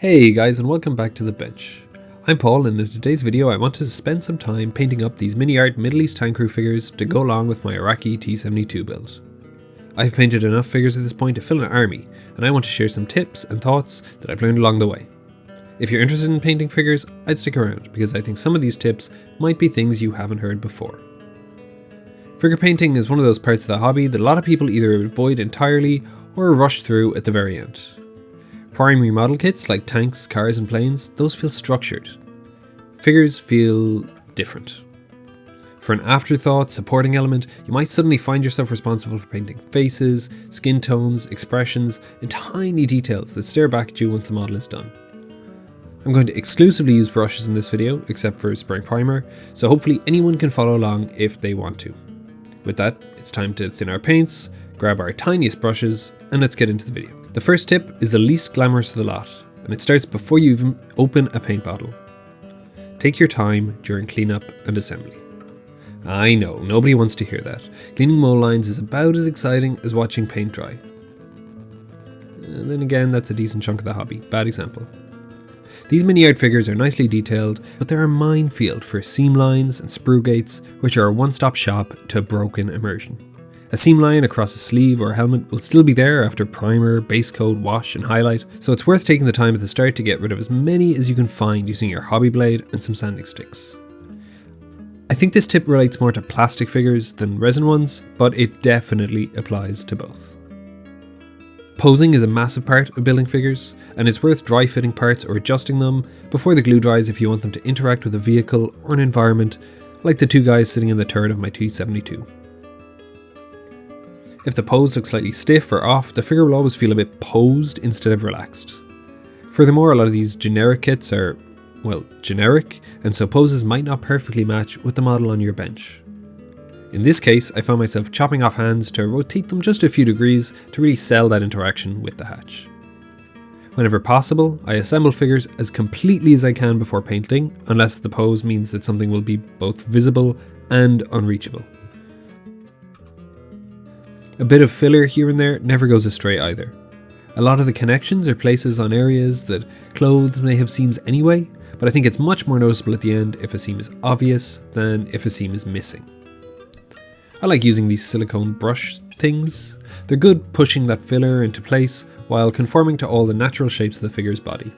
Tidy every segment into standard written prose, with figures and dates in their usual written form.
Hey guys, and welcome back to The Bench. I'm Paul, and in today's video I wanted to spend some time painting up these MiniArt Middle East tank crew figures to go along with my Iraqi T-72 build. I've painted enough figures at this point to fill an army, and I want to share some tips and thoughts that I've learned along the way. If you're interested in painting figures, I'd stick around, because I think some of these tips might be things you haven't heard before. Figure painting is one of those parts of the hobby that a lot of people either avoid entirely or rush through at the very end. Primary model kits like tanks, cars and planes, those feel structured. Figures feel different. For an afterthought, supporting element, you might suddenly find yourself responsible for painting faces, skin tones, expressions, and tiny details that stare back at you once the model is done. I'm going to exclusively use brushes in this video, except for spraying primer, so hopefully anyone can follow along if they want to. With that, it's time to thin our paints, grab our tiniest brushes, and let's get into the video. The first tip is the least glamorous of the lot, and it starts before you even open a paint bottle. Take your time during cleanup and assembly. I know, nobody wants to hear that. Cleaning mold lines is about as exciting as watching paint dry. And then again, that's a decent chunk of the hobby. Bad example. These MiniArt figures are nicely detailed, but they're a minefield for seam lines and sprue gates, which are a one-stop shop to broken immersion. A seam line across a sleeve or a helmet will still be there after primer, base coat, wash and highlight, so it's worth taking the time at the start to get rid of as many as you can find using your hobby blade and some sanding sticks. I think this tip relates more to plastic figures than resin ones, but it definitely applies to both. Posing is a massive part of building figures, and it's worth dry fitting parts or adjusting them before the glue dries if you want them to interact with a vehicle or an environment, like the two guys sitting in the turret of my T-72. If the pose looks slightly stiff or off, the figure will always feel a bit posed instead of relaxed. Furthermore, a lot of these generic kits are, well, generic, and so poses might not perfectly match with the model on your bench. In this case, I found myself chopping off hands to rotate them just a few degrees to really sell that interaction with the hatch. Whenever possible, I assemble figures as completely as I can before painting, unless the pose means that something will be both visible and unreachable. A bit of filler here and there never goes astray either. A lot of the connections are places on areas that clothes may have seams anyway, but I think it's much more noticeable at the end if a seam is obvious than if a seam is missing. I like using these silicone brush things. They're good pushing that filler into place while conforming to all the natural shapes of the figure's body.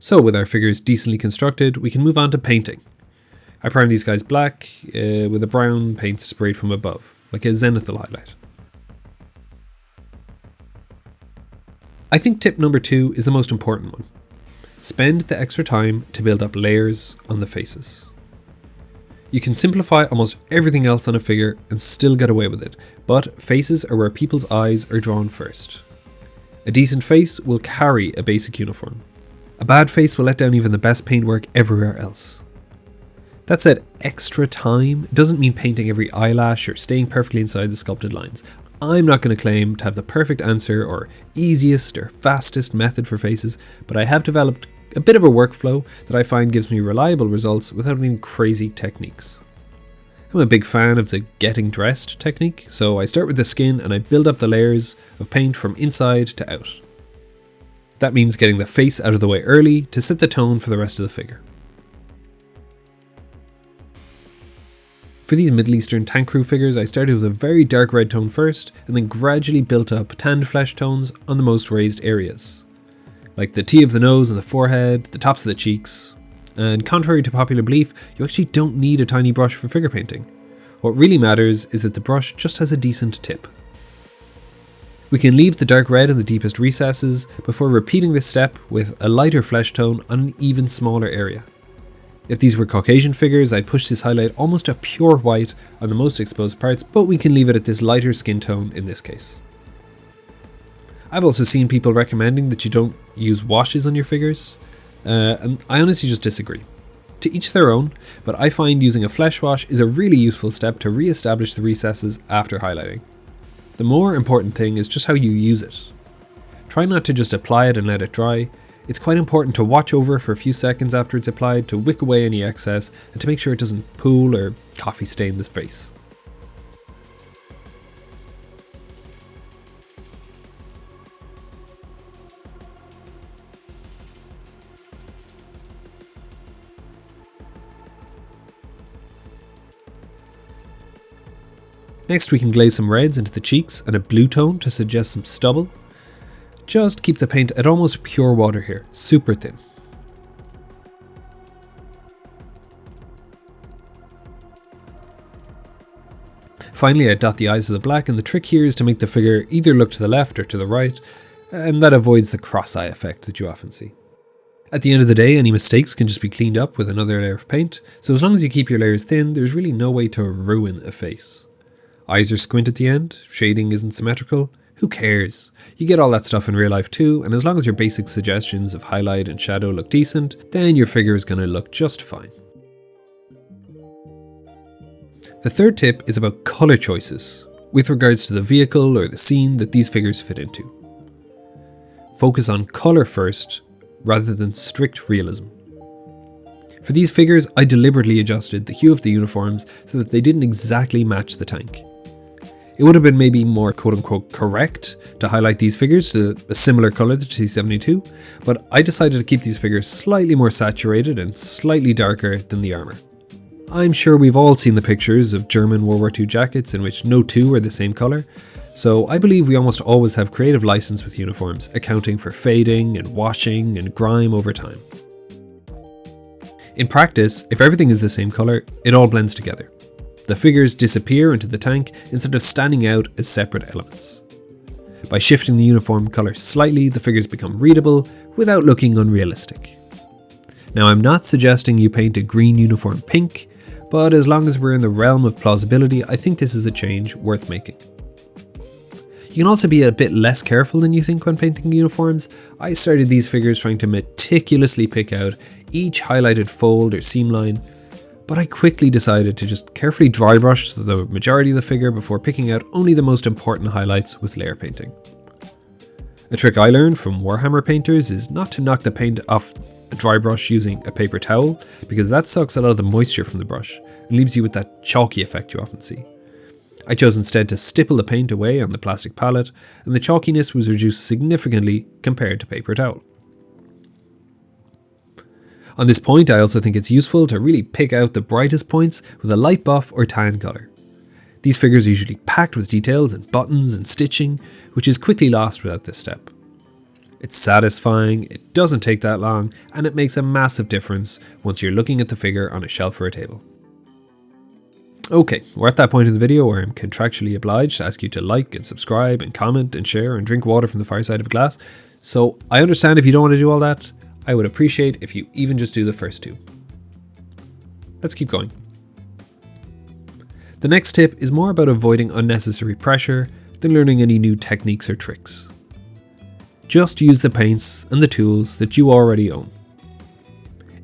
So with our figures decently constructed, we can move on to painting. I primed these guys black with a brown paint sprayed from above, like a zenithal highlight. I think tip number 2 is the most important one. Spend the extra time to build up layers on the faces. You can simplify almost everything else on a figure and still get away with it, but faces are where people's eyes are drawn first. A decent face will carry a basic uniform. A bad face will let down even the best paintwork everywhere else. That said, extra time doesn't mean painting every eyelash or staying perfectly inside the sculpted lines. I'm not going to claim to have the perfect answer or easiest or fastest method for faces, but I have developed a bit of a workflow that I find gives me reliable results without any crazy techniques. I'm a big fan of the getting dressed technique, so I start with the skin and I build up the layers of paint from inside to out. That means getting the face out of the way early to set the tone for the rest of the figure. For these Middle Eastern tank crew figures, I started with a very dark red tone first, and then gradually built up tanned flesh tones on the most raised areas, like the T of the nose and the forehead, the tops of the cheeks. And contrary to popular belief, you actually don't need a tiny brush for figure painting. What really matters is that the brush just has a decent tip. We can leave the dark red in the deepest recesses before repeating this step with a lighter flesh tone on an even smaller area. If these were Caucasian figures, I'd push this highlight almost to pure white on the most exposed parts, but we can leave it at this lighter skin tone in this case. I've also seen people recommending that you don't use washes on your figures, and I honestly just disagree. To each their own, but I find using a flesh wash is a really useful step to re-establish the recesses after highlighting. The more important thing is just how you use it. Try not to just apply it and let it dry. It's quite important to watch over for a few seconds after it's applied to wick away any excess and to make sure it doesn't pool or coffee stain the face. Next we can glaze some reds into the cheeks and a blue tone to suggest some stubble. Just keep the paint at almost pure water here, super thin. Finally I dot the eyes with the black, and the trick here is to make the figure either look to the left or to the right, and that avoids the cross-eye effect that you often see. At the end of the day, any mistakes can just be cleaned up with another layer of paint, so as long as you keep your layers thin, there's really no way to ruin a face. Eyes are squint at the end, shading isn't symmetrical, who cares? You get all that stuff in real life too, and as long as your basic suggestions of highlight and shadow look decent, then your figure is going to look just fine. The third tip is about colour choices, with regards to the vehicle or the scene that these figures fit into. Focus on colour first, rather than strict realism. For these figures, I deliberately adjusted the hue of the uniforms so that they didn't exactly match the tank. It would have been maybe more quote-unquote correct to highlight these figures to a similar colour to T-72, but I decided to keep these figures slightly more saturated and slightly darker than the armour. I'm sure we've all seen the pictures of German World War II jackets in which no two are the same colour, so I believe we almost always have creative license with uniforms, accounting for fading and washing and grime over time. In practice, if everything is the same colour, it all blends together. The figures disappear into the tank instead of standing out as separate elements. By shifting the uniform colour slightly, the figures become readable without looking unrealistic. Now, I'm not suggesting you paint a green uniform pink, but as long as we're in the realm of plausibility, I think this is a change worth making. You can also be a bit less careful than you think when painting uniforms. I started these figures trying to meticulously pick out each highlighted fold or seam line, but I quickly decided to just carefully dry brush the majority of the figure before picking out only the most important highlights with layer painting. A trick I learned from Warhammer painters is not to knock the paint off a dry brush using a paper towel, because that sucks a lot of the moisture from the brush and leaves you with that chalky effect you often see. I chose instead to stipple the paint away on the plastic palette, and the chalkiness was reduced significantly compared to paper towel. On this point, I also think it's useful to really pick out the brightest points with a light buff or tan colour. These figures are usually packed with details and buttons and stitching, which is quickly lost without this step. It's satisfying, it doesn't take that long, and it makes a massive difference once you're looking at the figure on a shelf or a table. Okay, we're at that point in the video where I'm contractually obliged to ask you to like and subscribe and comment and share and drink water from the fireside of a glass, so I understand if you don't want to do all that. I would appreciate if you even just do the first two. Let's keep going. The next tip is more about avoiding unnecessary pressure than learning any new techniques or tricks. Just use the paints and the tools that you already own.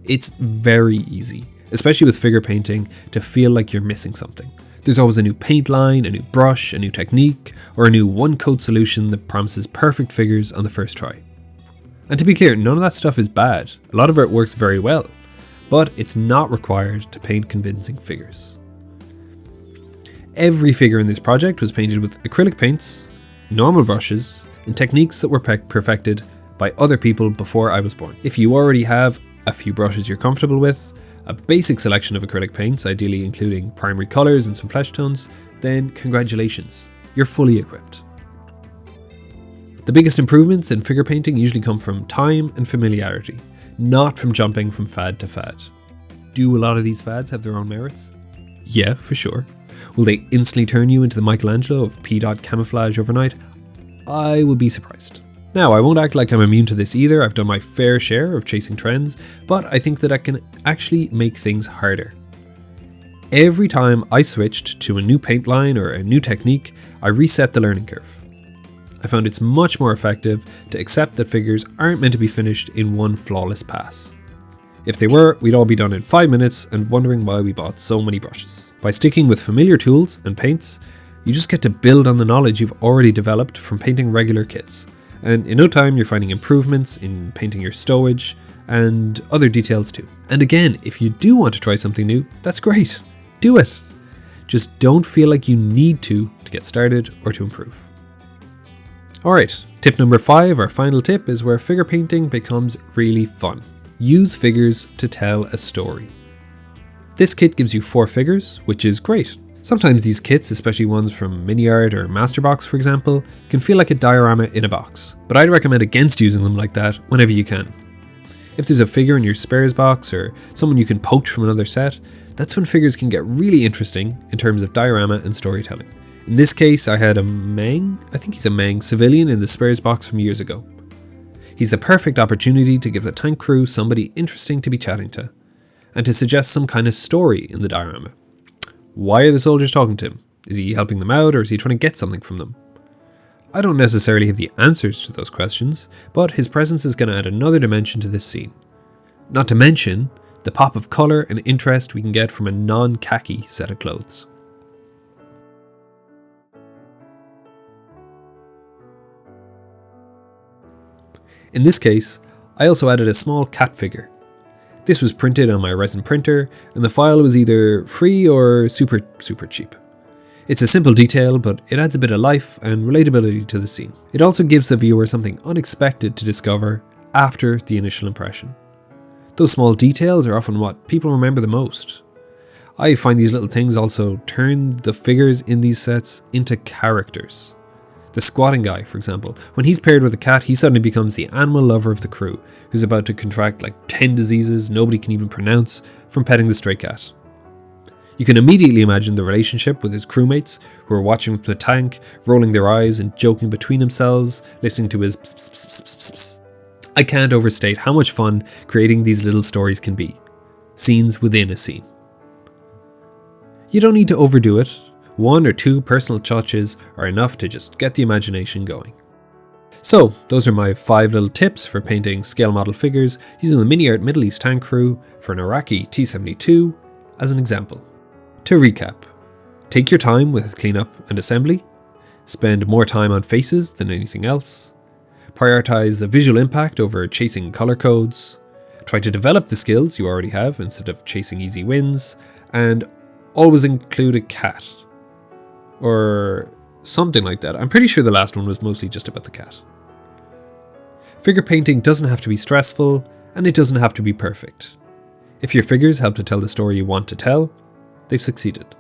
It's very easy, especially with figure painting, to feel like you're missing something. There's always a new paint line, a new brush, a new technique, or a new one-coat solution that promises perfect figures on the first try. And to be clear, none of that stuff is bad. A lot of it works very well, but it's not required to paint convincing figures. Every figure in this project was painted with acrylic paints, normal brushes, and techniques that were perfected by other people before I was born. If you already have a few brushes you're comfortable with, a basic selection of acrylic paints, ideally including primary colours and some flesh tones, then congratulations, you're fully equipped. The biggest improvements in figure painting usually come from time and familiarity, not from jumping from fad to fad. Do a lot of these fads have their own merits? Yeah, for sure. Will they instantly turn you into the Michelangelo of P-dot camouflage overnight? I would be surprised. Now, I won't act like I'm immune to this either. I've done my fair share of chasing trends, but I think that I can actually make things harder. Every time I switched to a new paint line or a new technique, I reset the learning curve. I found it's much more effective to accept that figures aren't meant to be finished in one flawless pass. If they were, we'd all be done in 5 minutes and wondering why we bought so many brushes. By sticking with familiar tools and paints, You just get to build on the knowledge you've already developed from painting regular kits, and in no time you're finding improvements in painting your stowage and other details too. And again, if you do want to try something new, that's great. Do it. Just don't feel like you need to get started or to improve. Alright, tip number 5, our final tip, is where figure painting becomes really fun. Use figures to tell a story. This kit gives you 4 figures, which is great. Sometimes these kits, especially ones from MiniArt or Masterbox for example, can feel like a diorama in a box, but I'd recommend against using them like that whenever you can. If there's a figure in your spares box or someone you can poach from another set, that's when figures can get really interesting in terms of diorama and storytelling. In this case, I had a Meng, I think he's a Meng civilian in the spares box from years ago. He's the perfect opportunity to give the tank crew somebody interesting to be chatting to, and to suggest some kind of story in the diorama. Why are the soldiers talking to him? Is he helping them out, or is he trying to get something from them? I don't necessarily have the answers to those questions, but his presence is going to add another dimension to this scene. Not to mention the pop of colour and interest we can get from a non-khaki set of clothes. In this case, I also added a small cat figure. This was printed on my resin printer, and the file was either free or super cheap. It's a simple detail, but it adds a bit of life and relatability to the scene. It also gives the viewer something unexpected to discover after the initial impression. Those small details are often what people remember the most. I find these little things also turn the figures in these sets into characters. The squatting guy, for example, when he's paired with a cat, he suddenly becomes the animal lover of the crew, who's about to contract like 10 diseases nobody can even pronounce from petting the stray cat. You can immediately imagine the relationship with his crewmates, who are watching from the tank, rolling their eyes and joking between themselves, listening to his pss, pss, pss, pss, pss. I can't overstate how much fun creating these little stories can be. Scenes within a scene. You don't need to overdo it. 1 or 2 personal touches are enough to just get the imagination going. So, those are my 5 little tips for painting scale model figures using the MiniArt Middle East tank crew for an Iraqi T-72 as an example. To recap, take your time with cleanup and assembly, spend more time on faces than anything else, prioritize the visual impact over chasing color codes, try to develop the skills you already have instead of chasing easy wins, and always include a cat. Or something like that. I'm pretty sure the last one was mostly just about the cat. Figure painting doesn't have to be stressful, and it doesn't have to be perfect. If your figures help to tell the story you want to tell, they've succeeded.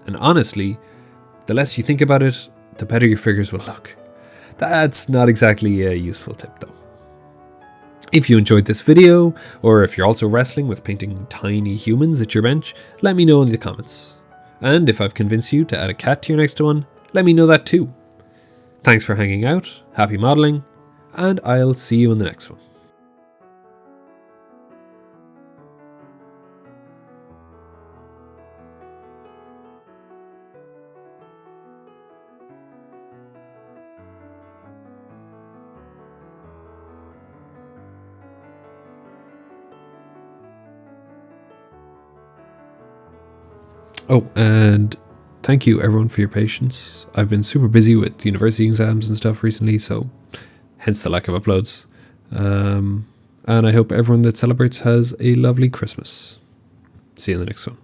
And honestly, the less you think about it, the better your figures will look. That's not exactly a useful tip though. If you enjoyed this video, or if you're also wrestling with painting tiny humans at your bench, let me know in the comments. And if I've convinced you to add a cat to your next one, let me know that too. Thanks for hanging out, happy modelling, and I'll see you in the next one. Oh, and thank you everyone for your patience. I've been super busy with university exams and stuff recently, so hence the lack of uploads. And I hope everyone that celebrates has a lovely Christmas. See you in the next one.